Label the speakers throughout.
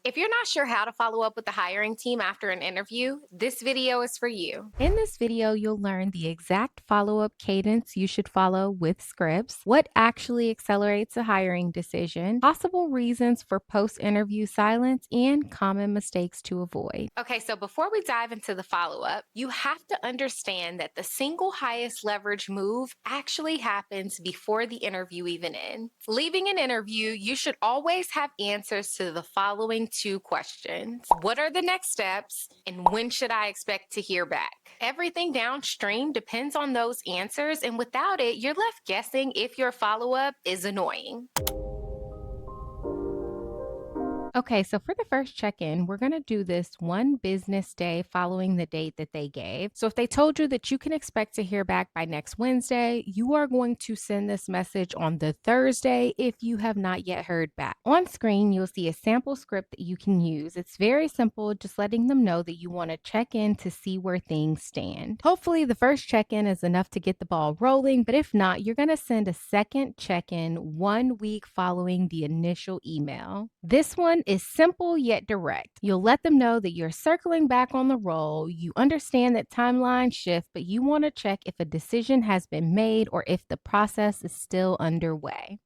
Speaker 1: If you're not sure how to follow up with the hiring team after an interview, this video is for you. In this video, you'll learn the exact follow up cadence you should follow with scripts, what actually accelerates a hiring decision, possible reasons for post interview silence, and common mistakes to avoid. Okay, so before we dive into the follow up, you have to understand that the single highest leverage move actually happens before the interview even ends. Leaving an interview, you should always have answers to the following two questions. What are the next steps? And when should I expect to hear back? Everything downstream depends on those answers, and without it, you're left guessing if your follow up is annoying. Okay, so for the first check in, we're going to do this one business day following the date that they gave. So if they told you that you can expect to hear back by next Wednesday, you are going to send this message on the Thursday if you have not yet heard back. On screen, you'll see a sample script that you can use. It's very simple, just letting them know that you want to check in to see where things stand. Hopefully, the first check in is enough to get the ball rolling, but if not, you're going to send a second check in 1 week following the initial email. This one is simple yet direct. You'll let them know that you're circling back on the role. You understand that timelines shift, but you want to check if a decision has been made or if the process is still underway.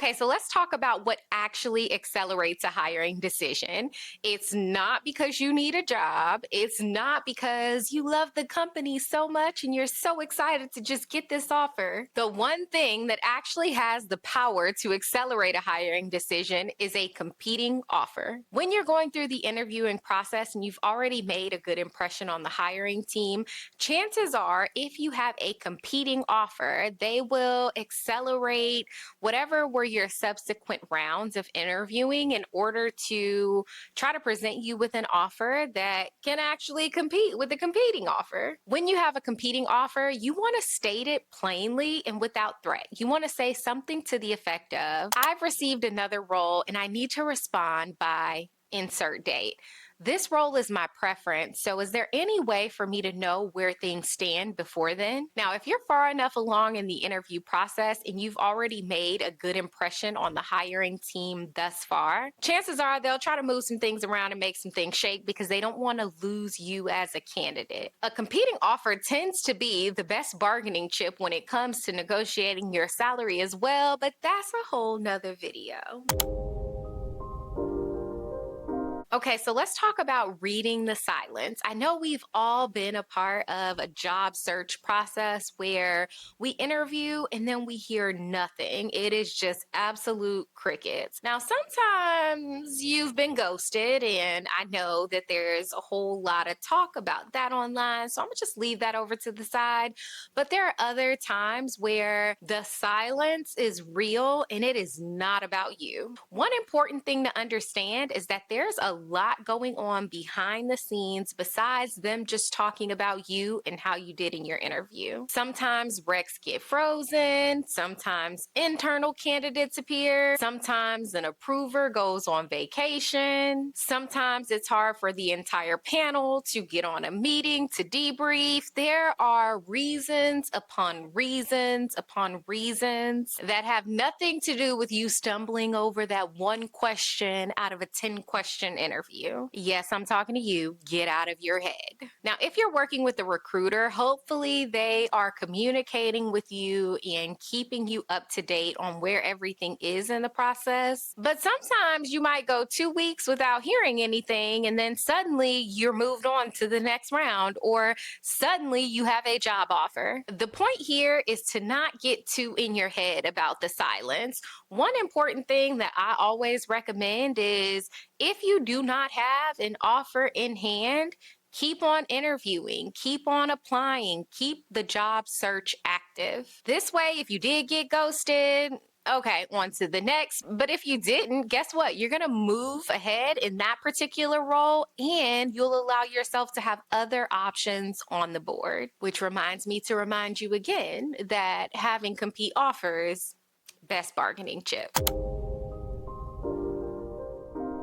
Speaker 1: Okay, so let's talk about what actually accelerates a hiring decision. It's not because you need a job. It's not because you love the company so much and you're so excited to just get this offer. The one thing that actually has the power to accelerate a hiring decision is a competing offer. When you're going through the interviewing process and you've already made a good impression on the hiring team, chances are if you have a competing offer, they will accelerate whatever were your subsequent rounds of interviewing in order to try to present you with an offer that can actually compete with the competing offer. When you have a competing offer, you want to state it plainly and without threat. You want to say something to the effect of, I've received another role and I need to respond by insert date. This role is my preference, so is there any way for me to know where things stand before then? Now, if you're far enough along in the interview process and you've already made a good impression on the hiring team thus far, chances are they'll try to move some things around and make some things shake because they don't want to lose you as a candidate. A competing offer tends to be the best bargaining chip when it comes to negotiating your salary as well, but that's a whole nother video. Okay, so let's talk about reading the silence. I know we've all been a part of a job search process where we interview and then we hear nothing. It is just absolute crickets. Now, sometimes you've been ghosted, and I know that there's a whole lot of talk about that online, so I'm gonna just leave that over to the side. But there are other times where the silence is real and it is not about you. One important thing to understand is that there's a lot going on behind the scenes besides them just talking about you and how you did in your interview. Sometimes recs get frozen, sometimes internal candidates appear, sometimes an approver goes on vacation, sometimes it's hard for the entire panel to get on a meeting to debrief. There are reasons upon reasons upon reasons that have nothing to do with you stumbling over that one question out of a 10-question interview. Yes, I'm talking to you. Get out of your head. Now, if you're working with a recruiter, hopefully they are communicating with you and keeping you up to date on where everything is in the process. But sometimes you might go 2 weeks without hearing anything, and then suddenly you're moved on to the next round, or suddenly you have a job offer. The point here is to not get too in your head about the silence. One important thing that I always recommend is if you do not have an offer in hand, keep on interviewing, keep on applying, keep the job search active. This way, if you did get ghosted, okay, on to the next. But if you didn't, guess what? You're going to move ahead in that particular role and you'll allow yourself to have other options on the board. Which reminds me to remind you again that having compete offers, best bargaining chip.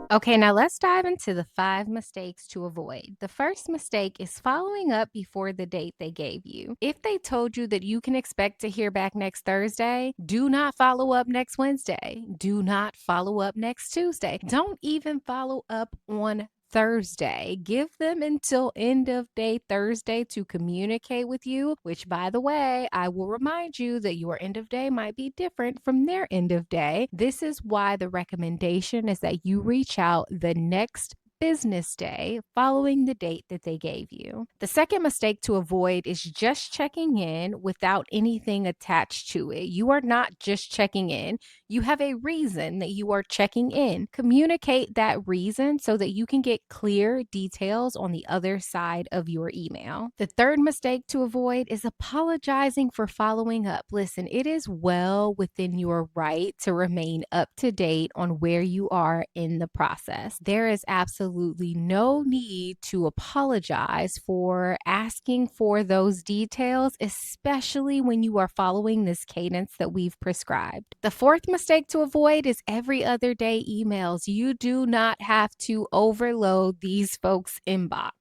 Speaker 1: Okay, now let's dive into the 5 mistakes to avoid. The first mistake is following up before the date they gave you. If they told you that you can expect to hear back next Thursday, do not follow up next Wednesday. Do not follow up next Tuesday. Don't even follow up on Thursday. Give them until end of day Thursday to communicate with you, which, by the way, I will remind you that your end of day might be different from their end of day. This is why the recommendation is that you reach out the next business day following the date that they gave you. The second mistake to avoid is just checking in without anything attached to it. You are not just checking in. You have a reason that you are checking in. Communicate that reason so that you can get clear details on the other side of your email. The third mistake to avoid is apologizing for following up. Listen, it is well within your right to remain up to date on where you are in the process. There is absolutely no need to apologize for asking for those details, especially when you are following this cadence that we've prescribed. The fourth mistake to avoid is every other day emails. You do not have to overload these folks' inbox.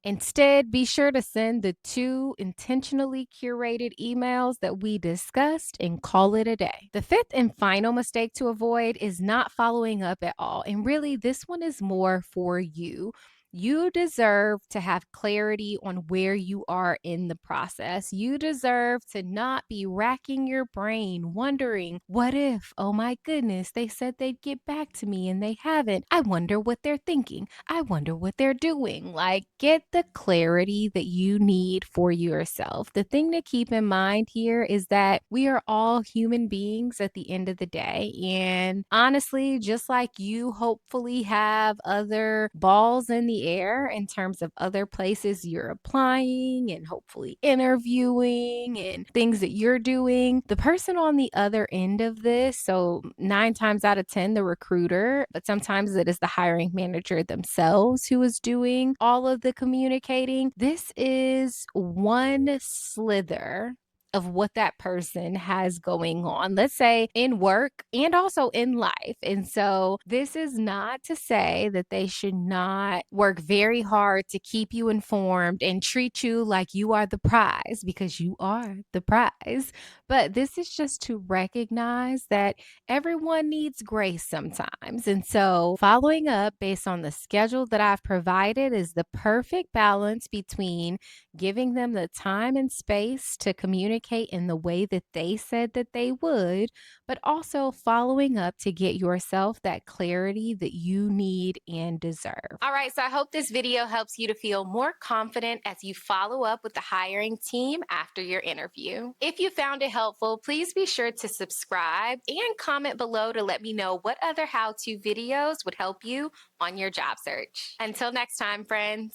Speaker 1: Instead, be sure to send the 2 intentionally curated emails that we discussed and call it a day. The fifth and final mistake to avoid is not following up at all. And really, this one is more for you. You deserve to have clarity on where you are in the process. You deserve to not be racking your brain wondering, what if, oh my goodness, they said they'd get back to me and they haven't. I wonder what they're thinking. I wonder what they're doing. Like, get the clarity that you need for yourself. The thing to keep in mind here is that we are all human beings at the end of the day. And honestly, just like you hopefully have other balls in the air in terms of other places you're applying and hopefully interviewing and things that you're doing, the person on the other end of this, so 9 times out of 10, the recruiter, but sometimes it is the hiring manager themselves who is doing all of the communicating. This is one slither of what that person has going on, let's say in work and also in life. And so, this is not to say that they should not work very hard to keep you informed and treat you like you are the prize, because you are the prize. But this is just to recognize that everyone needs grace sometimes. And so, following up based on the schedule that I've provided is the perfect balance between giving them the time and space to communicate in the way that they said that they would, but also following up to get yourself that clarity that you need and deserve. All right, so I hope this video helps you to feel more confident as you follow up with the hiring team after your interview. If you found it helpful, please be sure to subscribe and comment below to let me know what other how to videos would help you on your job search. Until next time, friends.